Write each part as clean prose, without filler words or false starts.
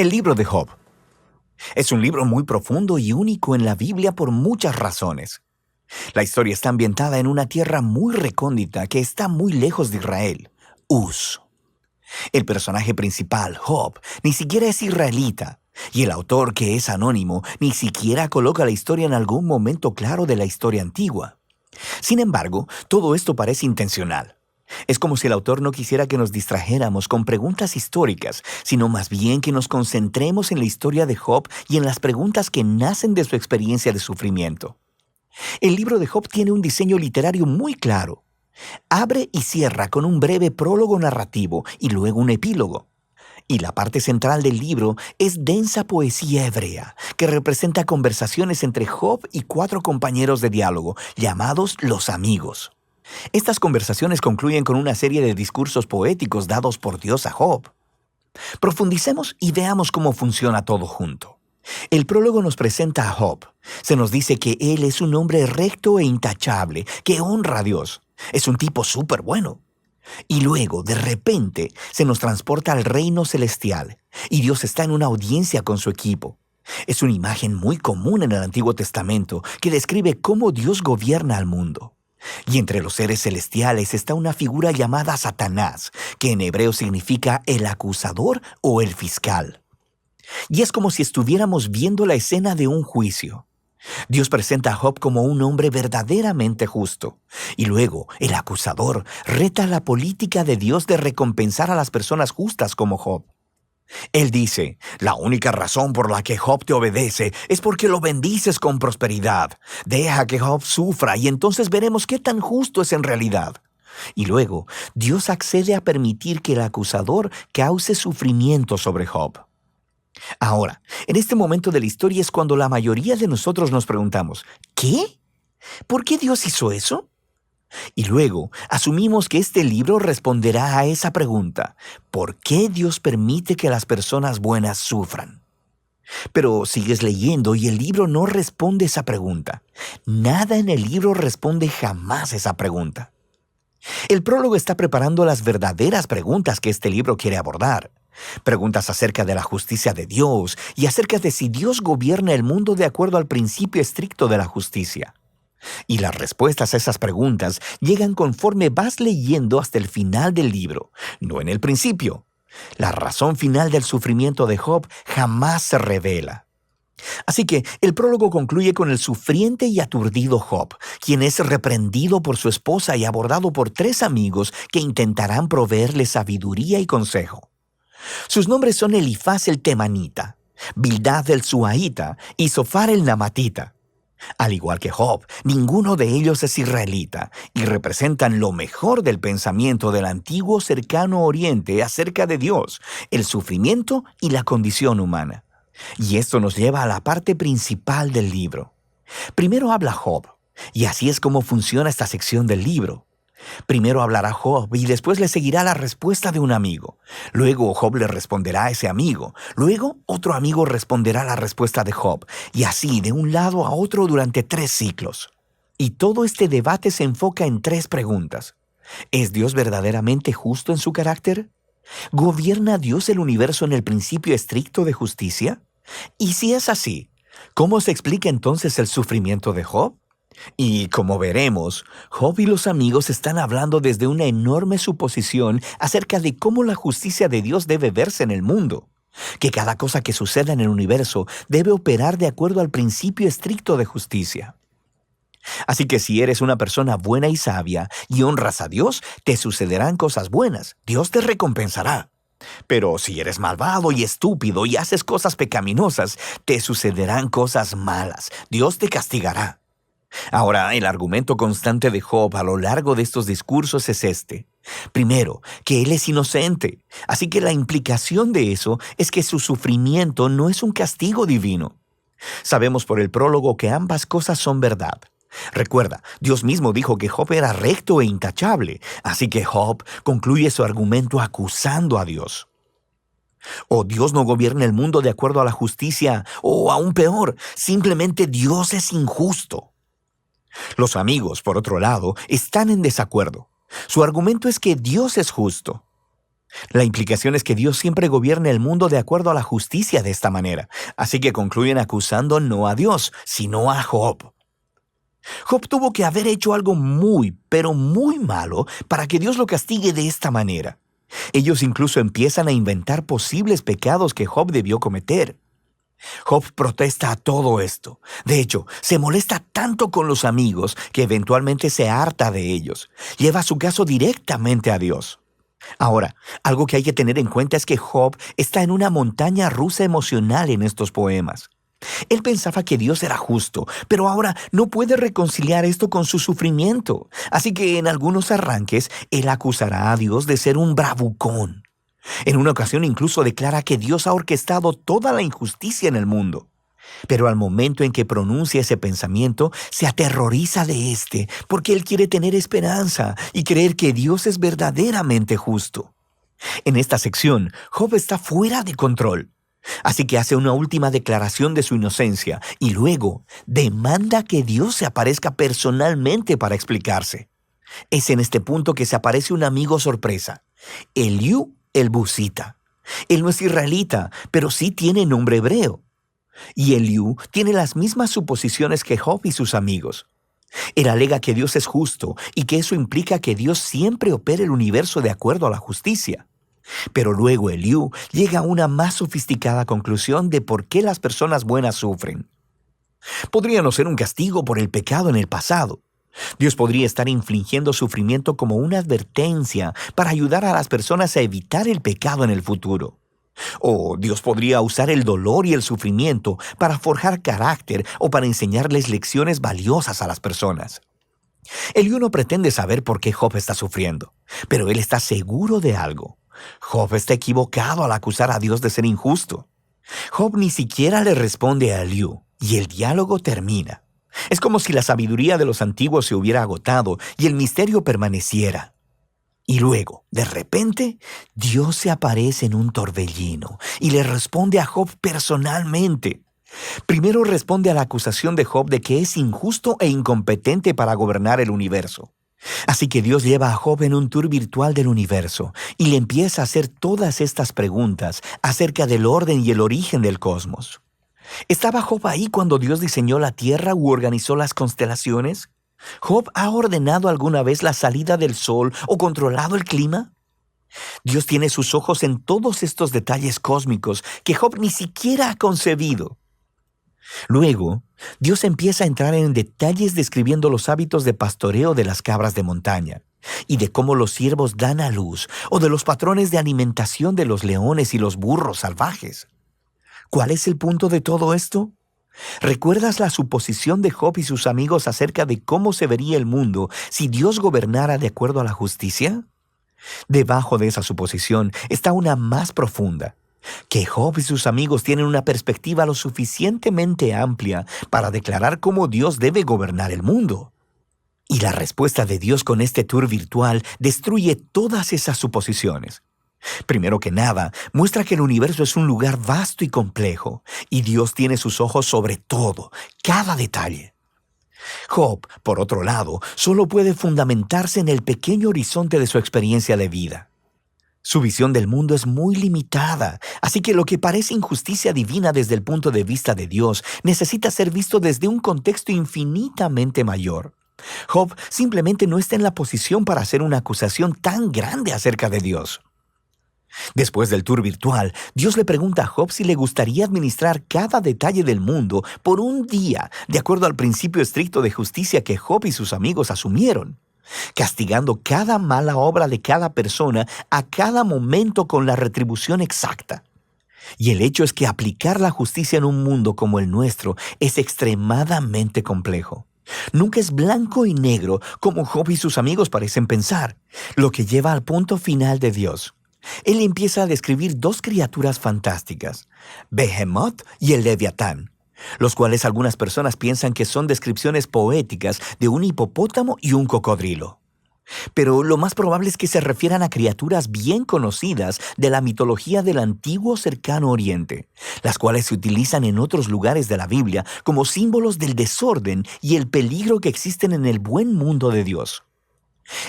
El libro de Job. Es un libro muy profundo y único en la Biblia por muchas razones. La historia está ambientada en una tierra muy recóndita que está muy lejos de Israel, Uz. El personaje principal, Job, ni siquiera es israelita, y el autor, que es anónimo, ni siquiera coloca la historia en algún momento claro de la historia antigua. Sin embargo, todo esto parece intencional. Es como si el autor no quisiera que nos distrajéramos con preguntas históricas, sino más bien que nos concentremos en la historia de Job y en las preguntas que nacen de su experiencia de sufrimiento. El libro de Job tiene un diseño literario muy claro. Abre y cierra con un breve prólogo narrativo y luego un epílogo. Y la parte central del libro es densa poesía hebrea, que representa conversaciones entre Job y 4 compañeros de diálogo, llamados los amigos. Estas conversaciones concluyen con una serie de discursos poéticos dados por Dios a Job. Profundicemos y veamos cómo funciona todo junto. El prólogo nos presenta a Job. Se nos dice que él es un hombre recto e intachable, que honra a Dios. Es un tipo súper bueno. Y luego, de repente, se nos transporta al reino celestial, y Dios está en una audiencia con su equipo. Es una imagen muy común en el Antiguo Testamento que describe cómo Dios gobierna al mundo. Y entre los seres celestiales está una figura llamada Satanás, que en hebreo significa el acusador o el fiscal. Y es como si estuviéramos viendo la escena de un juicio. Dios presenta a Job como un hombre verdaderamente justo. Y luego, el acusador reta la política de Dios de recompensar a las personas justas como Job. Él dice, la única razón por la que Job te obedece es porque lo bendices con prosperidad. Deja que Job sufra y entonces veremos qué tan justo es en realidad. Y luego, Dios accede a permitir que el acusador cause sufrimiento sobre Job. Ahora, en este momento de la historia es cuando la mayoría de nosotros nos preguntamos, ¿qué? ¿Por qué Dios hizo eso? Y luego, asumimos que este libro responderá a esa pregunta, ¿por qué Dios permite que las personas buenas sufran? Pero sigues leyendo y el libro no responde esa pregunta. Nada en el libro responde jamás esa pregunta. El prólogo está preparando las verdaderas preguntas que este libro quiere abordar. Preguntas acerca de la justicia de Dios y acerca de si Dios gobierna el mundo de acuerdo al principio estricto de la justicia. Y las respuestas a esas preguntas llegan conforme vas leyendo hasta el final del libro, no en el principio. La razón final del sufrimiento de Job jamás se revela. Así que el prólogo concluye con el sufriente y aturdido Job, quien es reprendido por su esposa y abordado por 3 amigos que intentarán proveerle sabiduría y consejo. Sus nombres son Elifaz el Temanita, Bildad el Suaita y Zofar el Namatita. Al igual que Job, ninguno de ellos es israelita y representan lo mejor del pensamiento del antiguo cercano oriente acerca de Dios, el sufrimiento y la condición humana. Y esto nos lleva a la parte principal del libro. Primero habla Job, y así es como funciona esta sección del libro. Primero hablará Job y después le seguirá la respuesta de un amigo. Luego Job le responderá a ese amigo. Luego otro amigo responderá la respuesta de Job. Y así de un lado a otro durante 3 ciclos. Y todo este debate se enfoca en 3 preguntas. ¿Es Dios verdaderamente justo en su carácter? ¿Gobierna Dios el universo en el principio estricto de justicia? Y si es así, ¿cómo se explica entonces el sufrimiento de Job? Y como veremos, Job y los amigos están hablando desde una enorme suposición acerca de cómo la justicia de Dios debe verse en el mundo, que cada cosa que suceda en el universo debe operar de acuerdo al principio estricto de justicia. Así que si eres una persona buena y sabia y honras a Dios, te sucederán cosas buenas, Dios te recompensará. Pero si eres malvado y estúpido y haces cosas pecaminosas, te sucederán cosas malas, Dios te castigará. Ahora, el argumento constante de Job a lo largo de estos discursos es este. Primero, que él es inocente, así que la implicación de eso es que su sufrimiento no es un castigo divino. Sabemos por el prólogo que ambas cosas son verdad. Recuerda, Dios mismo dijo que Job era recto e intachable, así que Job concluye su argumento acusando a Dios. O Dios no gobierna el mundo de acuerdo a la justicia, o aún peor, simplemente Dios es injusto. Los amigos, por otro lado, están en desacuerdo. Su argumento es que Dios es justo. La implicación es que Dios siempre gobierna el mundo de acuerdo a la justicia de esta manera, así que concluyen acusando no a Dios, sino a Job. Job tuvo que haber hecho algo muy, pero muy malo para que Dios lo castigue de esta manera. Ellos incluso empiezan a inventar posibles pecados que Job debió cometer. Job protesta a todo esto. De hecho, se molesta tanto con los amigos que eventualmente se harta de ellos. Lleva su caso directamente a Dios. Ahora, algo que hay que tener en cuenta es que Job está en una montaña rusa emocional en estos poemas. Él pensaba que Dios era justo, pero ahora no puede reconciliar esto con su sufrimiento. Así que en algunos arranques, él acusará a Dios de ser un bravucón. En una ocasión incluso declara que Dios ha orquestado toda la injusticia en el mundo. Pero al momento en que pronuncia ese pensamiento, se aterroriza de éste, porque él quiere tener esperanza y creer que Dios es verdaderamente justo. En esta sección, Job está fuera de control. Así que hace una última declaración de su inocencia y luego demanda que Dios se aparezca personalmente para explicarse. Es en este punto que se aparece un amigo sorpresa, Eliú el Busita. Él no es israelita, pero sí tiene nombre hebreo. Y Eliú tiene las mismas suposiciones que Job y sus amigos. Él alega que Dios es justo y que eso implica que Dios siempre opera el universo de acuerdo a la justicia. Pero luego Eliú llega a una más sofisticada conclusión de por qué las personas buenas sufren. Podría no ser un castigo por el pecado en el pasado. Dios podría estar infligiendo sufrimiento como una advertencia para ayudar a las personas a evitar el pecado en el futuro. O Dios podría usar el dolor y el sufrimiento para forjar carácter o para enseñarles lecciones valiosas a las personas. Eliú no pretende saber por qué Job está sufriendo, pero él está seguro de algo. Job está equivocado al acusar a Dios de ser injusto. Job ni siquiera le responde a Eliú, y el diálogo termina. Es como si la sabiduría de los antiguos se hubiera agotado y el misterio permaneciera. Y luego, de repente, Dios se aparece en un torbellino y le responde a Job personalmente. Primero responde a la acusación de Job de que es injusto e incompetente para gobernar el universo. Así que Dios lleva a Job en un tour virtual del universo y le empieza a hacer todas estas preguntas acerca del orden y el origen del cosmos. ¿Estaba Job ahí cuando Dios diseñó la tierra u organizó las constelaciones? ¿Job ha ordenado alguna vez la salida del sol o controlado el clima? Dios tiene sus ojos en todos estos detalles cósmicos que Job ni siquiera ha concebido. Luego, Dios empieza a entrar en detalles describiendo los hábitos de pastoreo de las cabras de montaña y de cómo los ciervos dan a luz o de los patrones de alimentación de los leones y los burros salvajes. ¿Cuál es el punto de todo esto? ¿Recuerdas la suposición de Job y sus amigos acerca de cómo se vería el mundo si Dios gobernara de acuerdo a la justicia? Debajo de esa suposición está una más profunda, que Job y sus amigos tienen una perspectiva lo suficientemente amplia para declarar cómo Dios debe gobernar el mundo. Y la respuesta de Dios con este tour virtual destruye todas esas suposiciones. Primero que nada, muestra que el universo es un lugar vasto y complejo, y Dios tiene sus ojos sobre todo, cada detalle. Job, por otro lado, solo puede fundamentarse en el pequeño horizonte de su experiencia de vida. Su visión del mundo es muy limitada, así que lo que parece injusticia divina desde el punto de vista de Dios necesita ser visto desde un contexto infinitamente mayor. Job simplemente no está en la posición para hacer una acusación tan grande acerca de Dios. Después del tour virtual, Dios le pregunta a Job si le gustaría administrar cada detalle del mundo por un día, de acuerdo al principio estricto de justicia que Job y sus amigos asumieron, castigando cada mala obra de cada persona a cada momento con la retribución exacta. Y el hecho es que aplicar la justicia en un mundo como el nuestro es extremadamente complejo. Nunca es blanco y negro como Job y sus amigos parecen pensar, lo que lleva al punto final de Dios. Él empieza a describir dos criaturas fantásticas, Behemoth y el Leviatán, los cuales algunas personas piensan que son descripciones poéticas de un hipopótamo y un cocodrilo. Pero lo más probable es que se refieran a criaturas bien conocidas de la mitología del antiguo cercano oriente, las cuales se utilizan en otros lugares de la Biblia como símbolos del desorden y el peligro que existen en el buen mundo de Dios.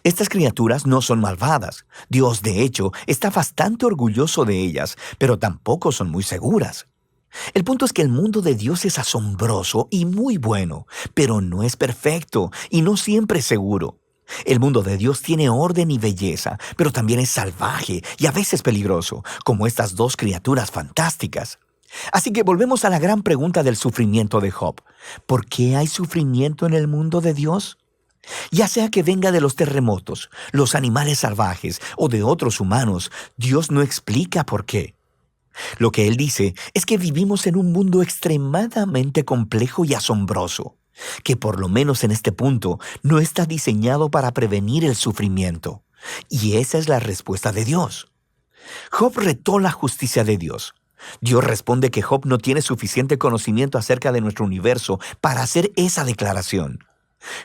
Estas criaturas no son malvadas. Dios, de hecho, está bastante orgulloso de ellas, pero tampoco son muy seguras. El punto es que el mundo de Dios es asombroso y muy bueno, pero no es perfecto y no siempre seguro. El mundo de Dios tiene orden y belleza, pero también es salvaje y a veces peligroso, como estas dos criaturas fantásticas. Así que volvemos a la gran pregunta del sufrimiento de Job. ¿Por qué hay sufrimiento en el mundo de Dios? Ya sea que venga de los terremotos, los animales salvajes o de otros humanos, Dios no explica por qué. Lo que Él dice es que vivimos en un mundo extremadamente complejo y asombroso, que por lo menos en este punto no está diseñado para prevenir el sufrimiento. Y esa es la respuesta de Dios. Job retó la justicia de Dios. Dios responde que Job no tiene suficiente conocimiento acerca de nuestro universo para hacer esa declaración.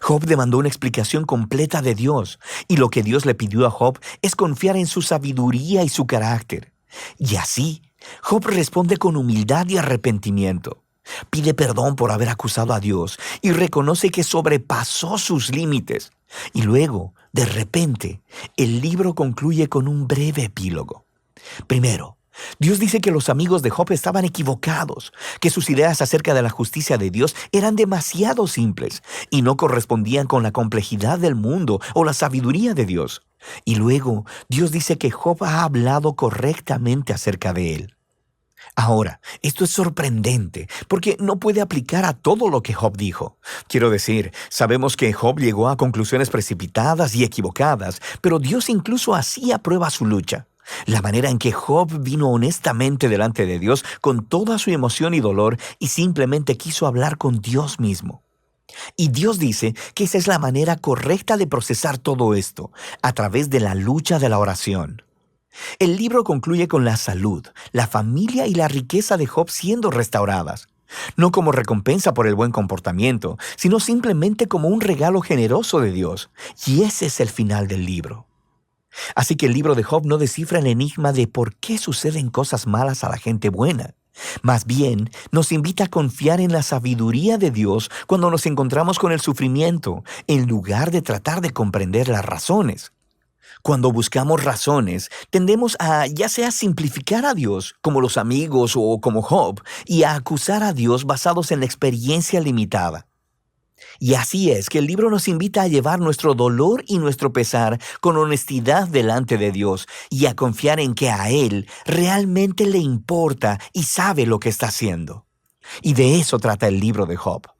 Job demandó una explicación completa de Dios, y lo que Dios le pidió a Job es confiar en su sabiduría y su carácter. Y así, Job responde con humildad y arrepentimiento. Pide perdón por haber acusado a Dios y reconoce que sobrepasó sus límites. Y luego, de repente, el libro concluye con un breve epílogo. Primero, Dios dice que los amigos de Job estaban equivocados, que sus ideas acerca de la justicia de Dios eran demasiado simples y no correspondían con la complejidad del mundo o la sabiduría de Dios. Y luego, Dios dice que Job ha hablado correctamente acerca de él. Ahora, esto es sorprendente, porque no puede aplicar a todo lo que Job dijo. Quiero decir, sabemos que Job llegó a conclusiones precipitadas y equivocadas, pero Dios incluso así aprueba su lucha. La manera en que Job vino honestamente delante de Dios con toda su emoción y dolor y simplemente quiso hablar con Dios mismo. Y Dios dice que esa es la manera correcta de procesar todo esto, a través de la lucha de la oración. El libro concluye con la salud, la familia y la riqueza de Job siendo restauradas. No como recompensa por el buen comportamiento, sino simplemente como un regalo generoso de Dios. Y ese es el final del libro. Así que el libro de Job no descifra el enigma de por qué suceden cosas malas a la gente buena. Más bien, nos invita a confiar en la sabiduría de Dios cuando nos encontramos con el sufrimiento, en lugar de tratar de comprender las razones. Cuando buscamos razones, tendemos a ya sea simplificar a Dios, como los amigos o como Job, y a acusar a Dios basados en la experiencia limitada. Y así es que el libro nos invita a llevar nuestro dolor y nuestro pesar con honestidad delante de Dios y a confiar en que a Él realmente le importa y sabe lo que está haciendo. Y de eso trata el libro de Job.